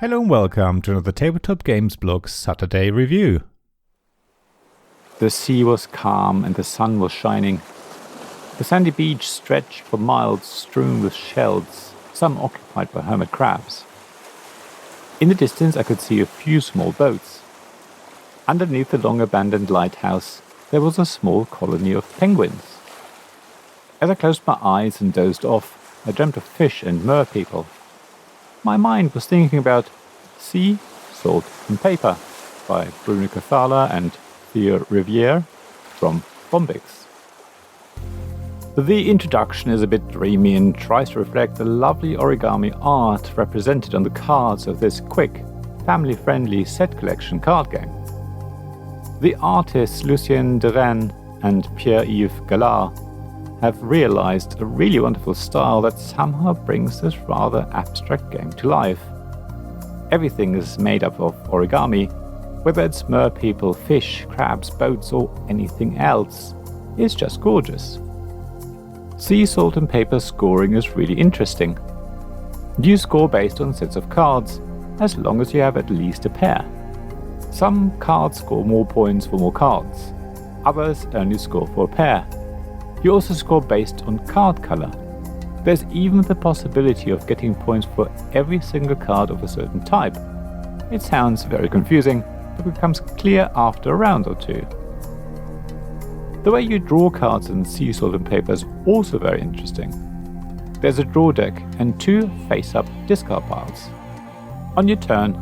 Hello and welcome to another Tabletop Games blog Saturday review. The sea was calm and the sun was shining. The sandy beach stretched for miles, strewn with shells, some occupied by hermit crabs. In the distance I could see a few small boats. Underneath the long-abandoned lighthouse there was a small colony of penguins. As I closed my eyes and dozed off, I dreamt of fish and mer people. My mind was thinking about Sea, Salt and Paper by Bruno Cathala and Theo Riviere from Bombix. The introduction is a bit dreamy and tries to reflect the lovely origami art represented on the cards of this quick, family-friendly set collection card game. The artists Lucien Derennes and Pierre-Yves Gallard have realized a really wonderful style that somehow brings this rather abstract game to life. Everything is made up of origami, whether it's mer people, fish, crabs, boats or anything else. It's just gorgeous. Sea, Salt and Paper scoring is really interesting. You score based on sets of cards, as long as you have at least a pair. Some cards score more points for more cards, others only score for a pair. You also score based on card color. There's even the possibility of getting points for every single card of a certain type. It sounds very confusing, but becomes clear after a round or two. The way you draw cards in Sea, Salt and Paper is also very interesting. There's a draw deck and two face-up discard piles. On your turn,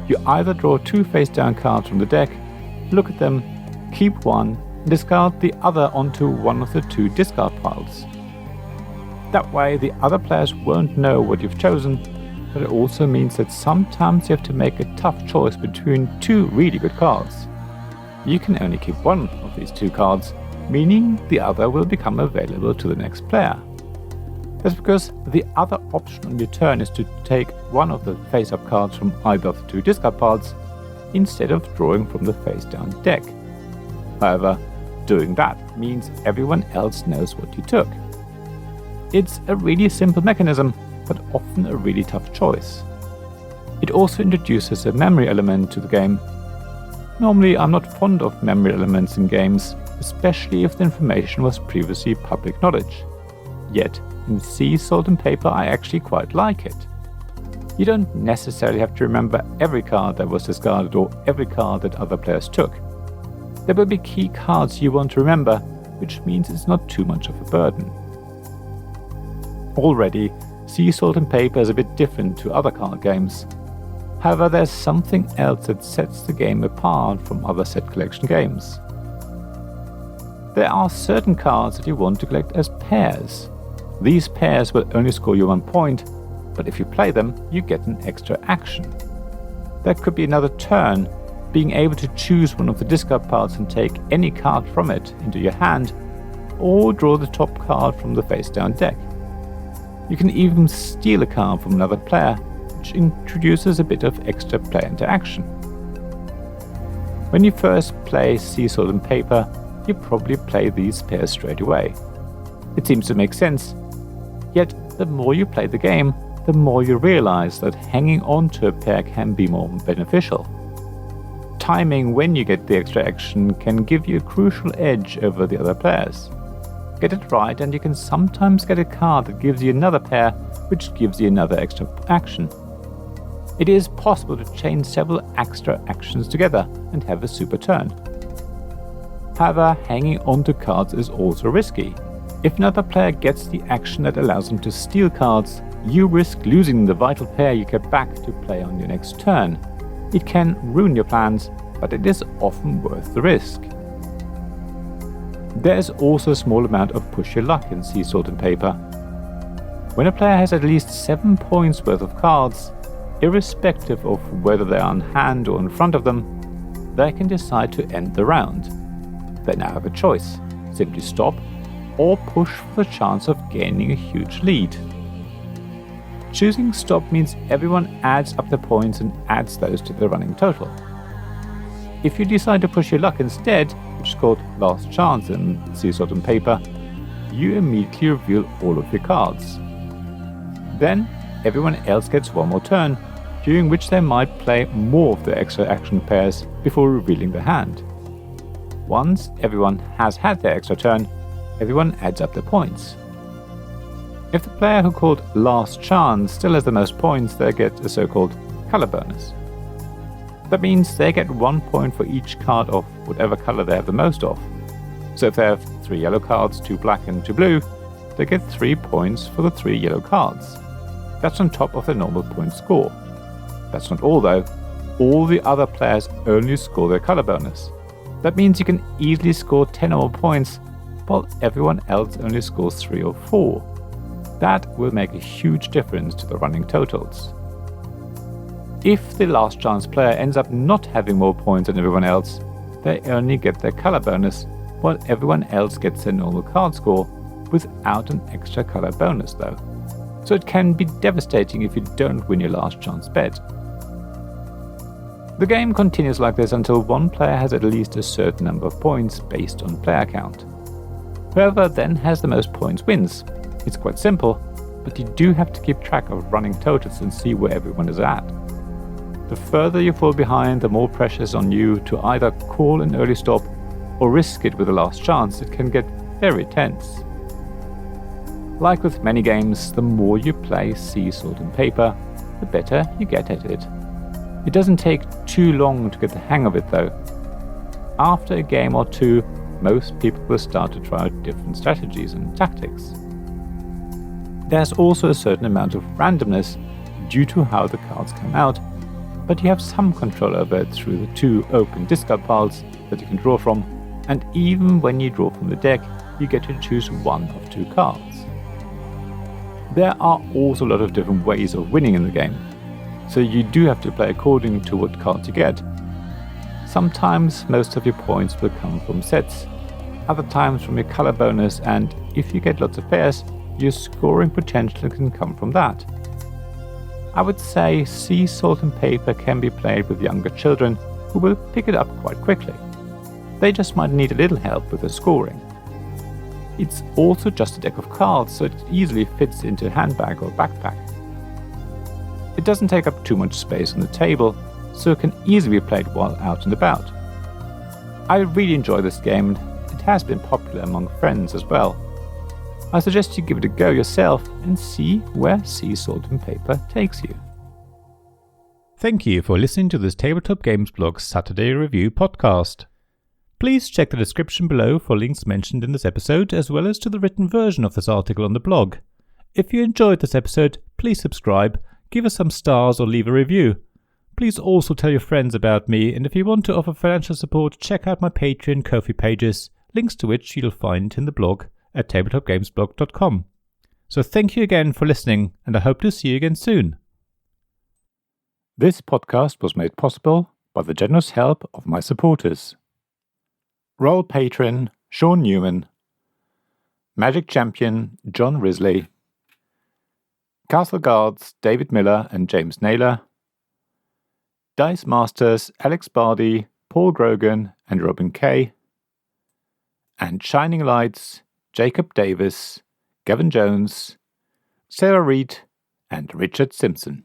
you either draw two face-down cards from the deck, look at them, keep one, and discard the other onto one of the two discard piles. That way the other players won't know what you've chosen, but it also means that sometimes you have to make a tough choice between two really good cards. You can only keep one of these two cards, meaning the other will become available to the next player. That's because the other option on your turn is to take one of the face-up cards from either of the two discard piles, instead of drawing from the face-down deck. However, doing that means everyone else knows what you took. It's a really simple mechanism, but often a really tough choice. It also introduces a memory element to the game. Normally I'm not fond of memory elements in games, especially if the information was previously public knowledge. Yet, in Sea, Salt and Paper I actually quite like it. You don't necessarily have to remember every card that was discarded or every card that other players took. There will be key cards you want to remember, which means it's not too much of a burden. Already, Sea, Salt and Paper is a bit different to other card games. However, there's something else that sets the game apart from other set collection games. There are certain cards that you want to collect as pairs. These pairs will only score you 1 point, but if you play them, you get an extra action. There could be another turn, being able to choose one of the discard piles and take any card from it into your hand, or draw the top card from the face-down deck. You can even steal a card from another player, which introduces a bit of extra player interaction. When you first play Sea, Salt and Paper, you probably play these pairs straight away. It seems to make sense, yet the more you play the game, the more you realize that hanging on to a pair can be more beneficial. Timing when you get the extra action can give you a crucial edge over the other players. Get it right and you can sometimes get a card that gives you another pair, which gives you another extra action. It is possible to chain several extra actions together and have a super turn. However, hanging onto cards is also risky. If another player gets the action that allows them to steal cards, you risk losing the vital pair you get back to play on your next turn. It can ruin your plans, but it is often worth the risk. There is also a small amount of push your luck in Sea, Salt and Paper. When a player has at least 7 points worth of cards, irrespective of whether they are on hand or in front of them, they can decide to end the round. They now have a choice: simply stop or push for the chance of gaining a huge lead. Choosing stop means everyone adds up the points and adds those to the running total. If you decide to push your luck instead, which is called Last Chance in Sea, Salt and Paper, you immediately reveal all of your cards. Then everyone else gets one more turn, during which they might play more of their extra action pairs before revealing their hand. Once everyone has had their extra turn, everyone adds up their points. If the player who called Last Chance still has the most points, they get a so-called color bonus. That means they get 1 point for each card of whatever color they have the most of. So if they have 3 yellow cards, 2 black and 2 blue, they get 3 points for the 3 yellow cards. That's on top of their normal point score. That's not all though. All the other players only score their color bonus. That means you can easily score 10 or more points, while everyone else only scores 3 or 4. That will make a huge difference to the running totals. If the Last Chance player ends up not having more points than everyone else, they only get their color bonus, while everyone else gets their normal card score without an extra color bonus though. So it can be devastating if you don't win your Last Chance bet. The game continues like this until one player has at least a certain number of points based on player count. Whoever then has the most points wins. It's quite simple, but you do have to keep track of running totals and see where everyone is at. The further you fall behind, the more pressure is on you to either call an early stop or risk it with a Last Chance. It can get very tense. Like with many games, the more you play Sea, Salt and Paper, the better you get at it. It doesn't take too long to get the hang of it though. After a game or two, most people will start to try out different strategies and tactics. There's also a certain amount of randomness due to how the cards come out, but you have some control over it through the 2 open discard piles that you can draw from, and even when you draw from the deck, you get to choose 1 of 2 cards. There are also a lot of different ways of winning in the game, so you do have to play according to what cards you get. Sometimes most of your points will come from sets, other times from your color bonus, and if you get lots of pairs, your scoring potential can come from that. I would say Sea, Salt and Paper can be played with younger children who will pick it up quite quickly. They just might need a little help with the scoring. It's also just a deck of cards, so it easily fits into a handbag or backpack. It doesn't take up too much space on the table, so it can easily be played while out and about. I really enjoy this game, and it has been popular among friends as well. I suggest you give it a go yourself and see where Sea, Salt and Paper takes you. Thank you for listening to this Tabletop Games Blog's Saturday Review podcast. Please check the description below for links mentioned in this episode, as well as to the written version of this article on the blog. If you enjoyed this episode, please subscribe, give us some stars or leave a review. Please also tell your friends about me, and if you want to offer financial support, check out my Patreon and Ko-fi pages, links to which you'll find in the blog at tabletopgamesblog.com. So thank you again for listening, and I hope to see you again soon. This podcast was made possible by the generous help of my supporters. Royal Patron Sean Newman, Magic Champion John Risley, Castle Guards David Miller and James Naylor, Dice Masters Alex Bardi, Paul Grogan and Robin Kay, and Shining Lights Jacob Davis, Gavin Jones, Sarah Reed and Richard Simpson.